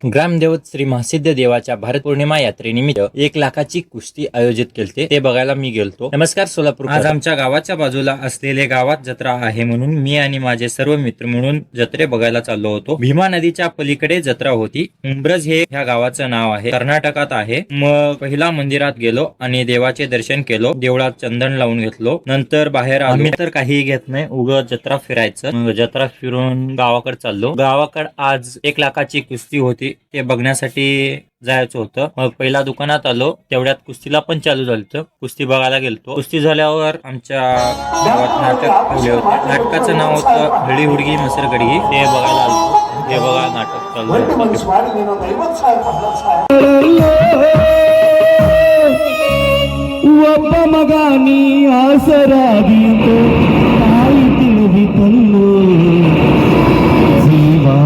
ग्रामदेवत श्री महासिद्ध देवाच्या भारत पौर्णिमा यात्रेनिमित्त 1,00,000ची कुस्ती आयोजित केलते ते बघायला मी गेलतो। नमस्कार सोलापूर। आज आमच्या गावाच्या बाजूला असलेले गावात जत्रा आहे म्हणून मी आणि माझे सर्व मित्र म्हणून जत्रे बघायला चाललो होतो। भीमा नदीच्या पलीकडे जत्रा होती। उंब्रज हे ह्या गावाचं नाव आहे, कर्नाटकात आहे। मग पहिला मंदिरात गेलो आणि देवाचे दर्शन केलो, देवळात चंदन लावून घेतलो, नंतर बाहेर आलो। आम्ही तर काही घेत नाही, उगाच जत्रा फिरायचं। मग जत्रा फिरून गावाकडे चाललो। गावाकडे आज 1,00,000ची कुस्ती होती, ते बघण्यासाठी जायचं होतं। मग पहिला दुकानात आलो, तेवढ्यात कुस्तीला पण चालू झालं। कुस्ती बघायला गेलतो। कुस्ती झाल्यावर आमच्या गावात नाटक ठेवले होते। नाटकाचं नाव होतं हळी हुडगी मसरगडी, ते बघायला आलो। हे बघा नाटक चालू मगानी आसरागी जीवा